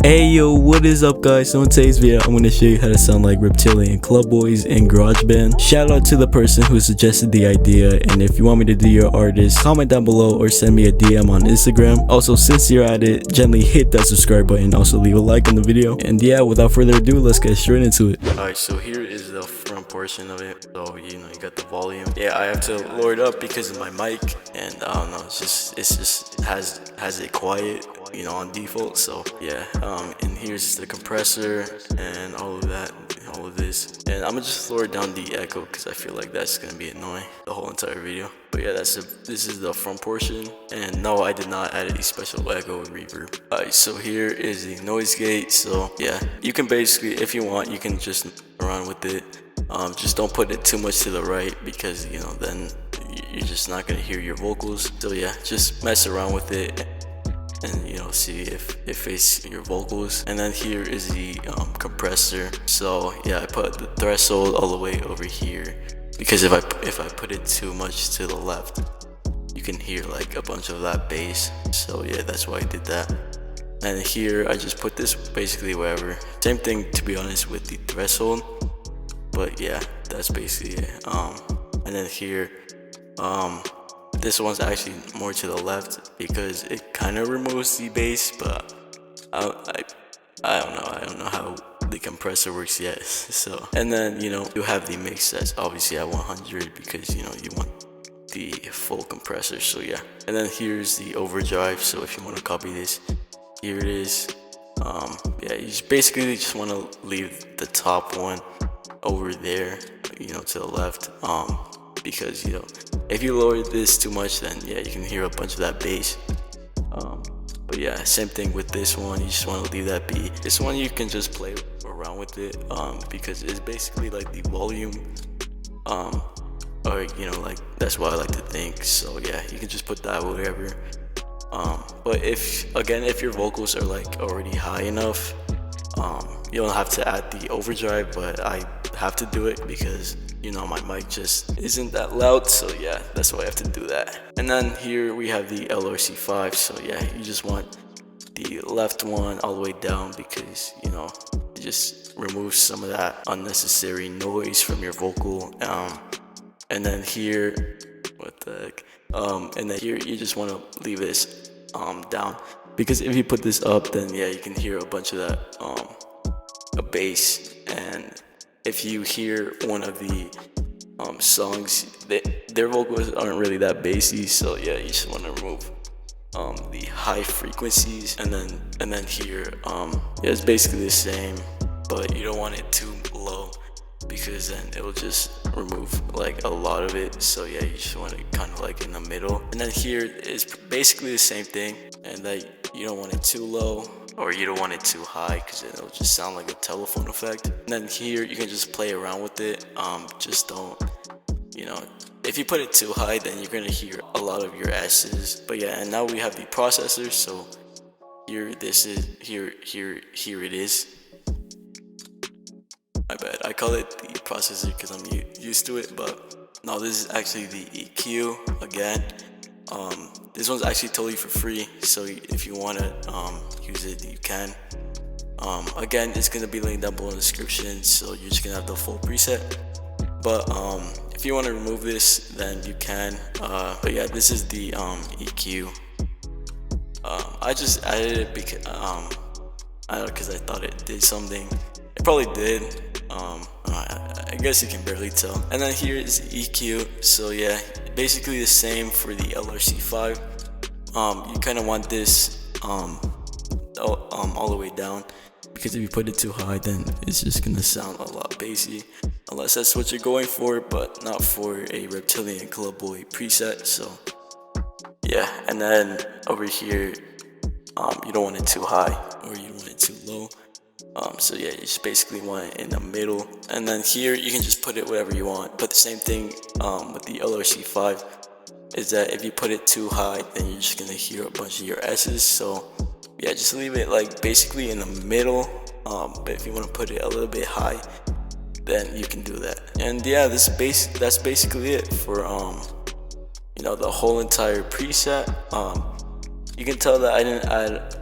Hey yo, what is up guys? So in today's video I'm going to show you how to sound like Reptilian Club Boys in GarageBand. Shout out to the person who suggested the idea, and if you want me to do your artist, comment down below or send me a DM on Instagram. Also, since you're at it, gently hit that subscribe button, also leave a like on the video. And yeah, without further ado, let's get straight into it. Alright, so here is the front portion of it. So you got the volume. Yeah, I have to lower it up because of my mic, and I don't know, it just has it quiet, on default. So yeah, and here's the compressor and all of that, all of this, and I'm gonna just lower down the echo because I feel like that's gonna be annoying the whole entire video. But yeah, this is the front portion, and no, I did not add any special echo or reverb. Alright, so here is the noise gate. So yeah, you can basically, if you want, you can just around with it. Just don't put it too much to the right because then you're just not gonna hear your vocals. So yeah, just mess around with it and see if it's your vocals. And then here is the compressor. So yeah, I put the threshold all the way over here because if I put it too much to the left, you can hear like a bunch of that bass. So yeah, that's why I did that. And here I just put this basically wherever. Same thing, to be honest, with the threshold, but yeah, that's basically it. And then here, this one's actually more to the left because it kind of removes the bass, but I don't know how the compressor works yet. So, and then you have the mix that's obviously at 100 because you want the full compressor. So yeah, and then here's the overdrive. So if you want to copy this, here it is. Yeah, you basically just want to leave the top one over there, to the left, because if you lower this too much, then yeah, you can hear a bunch of that bass. But yeah, same thing with this one. You just want to leave that be. This one you can just play around with it, because it's basically like the volume, or like that's what I like to think. So yeah, you can just put that whatever. But if your vocals are like already high enough, you don't have to add the overdrive, but I have to do it because my mic just isn't that loud. So yeah, that's why I have to do that. And then here we have the LRC5. So yeah, you just want the left one all the way down because it just removes some of that unnecessary noise from your vocal. And then here, what the heck? And then here you just want to leave this down because if you put this up, then yeah, you can hear a bunch of that a bass. And if you hear one of the songs, their vocals aren't really that bassy. So yeah, you just want to remove the high frequencies. And then here, yeah, it's basically the same, but you don't want it too low because then it will just remove like a lot of it. So yeah, you just want it kind of like in the middle. And then here is basically the same thing, and that you don't want it too low or you don't want it too high because it'll just sound like a telephone effect. And then here you can just play around with it. Just don't, if you put it too high, then you're gonna hear a lot of your S's. But yeah, and now we have the processor. So here it is. My bad, I call it the processor because I'm used to it, but no, this is actually the EQ again. This one's actually totally for free, so if you want to use it, you can. Again, it's gonna be linked down below in the description, so you're just gonna have the full preset. But if you want to remove this, then you can. But yeah, this is the EQ. I just added it because because I thought it did something. It probably did. I guess you can barely tell. And then here is EQ. So yeah, basically the same for the LRC5. You kind of want this all the way down because if you put it too high, then it's just gonna sound a lot bassy, unless that's what you're going for, but not for a Reptilian Club Boy preset. So yeah, and then over here, you don't want it too high or you don't want it too low. So yeah, you just basically want it in the middle. And then here you can just put it whatever you want. But the same thing with the LRC5 is that if you put it too high, then you're just gonna hear a bunch of your S's. So yeah, just leave it like basically in the middle. But if you want to put it a little bit high, then you can do that. And yeah, that's basically it for the whole entire preset. You can tell that I didn't add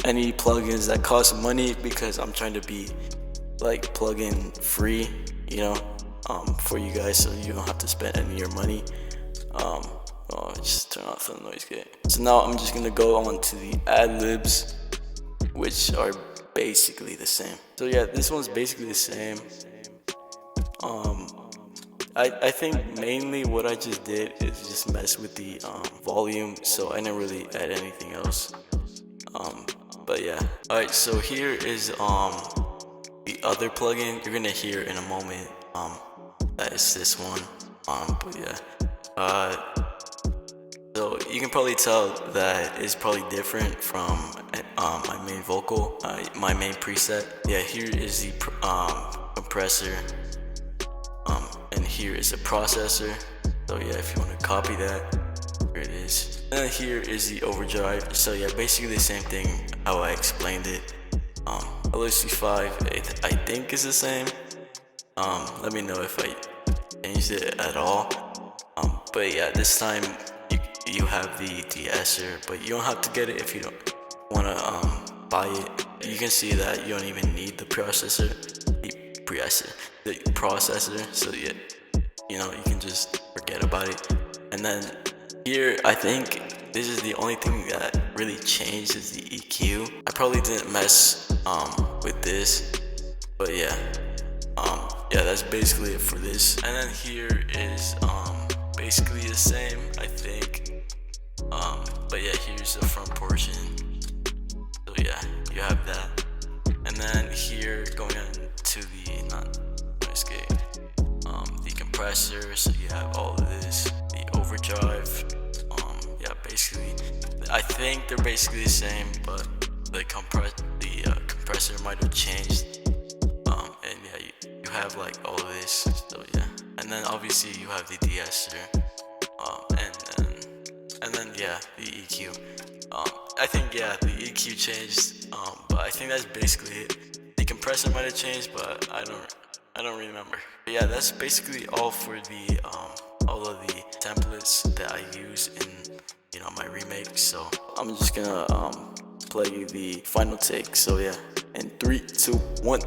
any plugins that cost money because I'm trying to be like plugin free, you know, for you guys, so you don't have to spend any of your money. Just turn off the noise gate. So now I'm just gonna go on to the Ad-Libs, which are basically the same. So yeah, this one's basically the same. I think mainly what I just did is just mess with the volume, so I didn't really add anything else. But yeah. Alright, so here is the other plugin. You're gonna hear in a moment. That is this one. But yeah. So you can probably tell that it's probably different from my main vocal, my main preset. Yeah, here is the compressor, and here is the processor. So yeah, if you want to copy that, here it is. And then here is the overdrive. So yeah, basically the same thing how I explained it. LHC5 I think is the same. Let me know if I changed it at all. But yeah, this time you have the de-esser, but you don't have to get it if you don't want to buy it. You can see that you don't even need the processor, so yeah, you know, you can just forget about it. And then here, I think this is the only thing that really changed is the EQ. I probably didn't mess with this, but yeah, that's basically it for this. And then here is basically the same, I think. But yeah, here's the front portion. So yeah, you have that. And then here, going on to the compressor. So you have all of this, the overdrive. Yeah, basically, I think they're basically the same, but the compressor might have changed. And yeah, you have like all of this. So yeah, and then obviously you have the de-esser. And then yeah, the EQ. I think yeah, the EQ changed. But I think that's basically it. The compressor might have changed, but I don't remember. But yeah, that's basically all for the all of the templates that I use in, you know, my remake. So I'm just gonna play the final take. So yeah, in 3, 2, 1.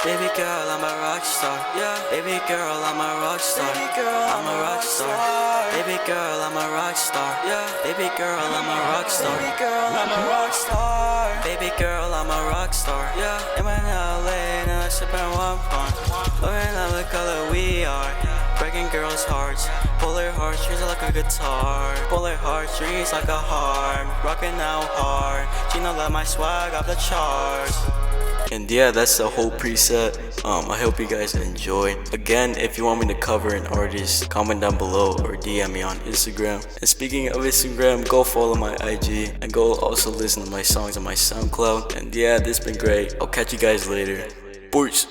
Baby girl, I'm a rock star. Yeah. Baby girl, I'm a rock star. Baby girl, I'm a rock star. Baby girl, I'm a rock star. Yeah. Baby girl, I'm a rock star. Baby girl, I'm a rock star. Baby girl, I'm a rock star. Yeah. I'm in LA and I'm sipping one pond. Loving love the color we are. Breaking girls' hearts. Pull her heartstrings like a guitar. Pull her heartstrings like a harp. Rocking out hard. She know that my swag off the charts. And yeah, that's the whole preset. I hope you guys enjoyed. Again, if you want me to cover an artist, comment down below or DM me on Instagram. And speaking of Instagram, go follow my IG and go also listen to my songs on my SoundCloud. And yeah, this has been great. I'll catch you guys later. Boys.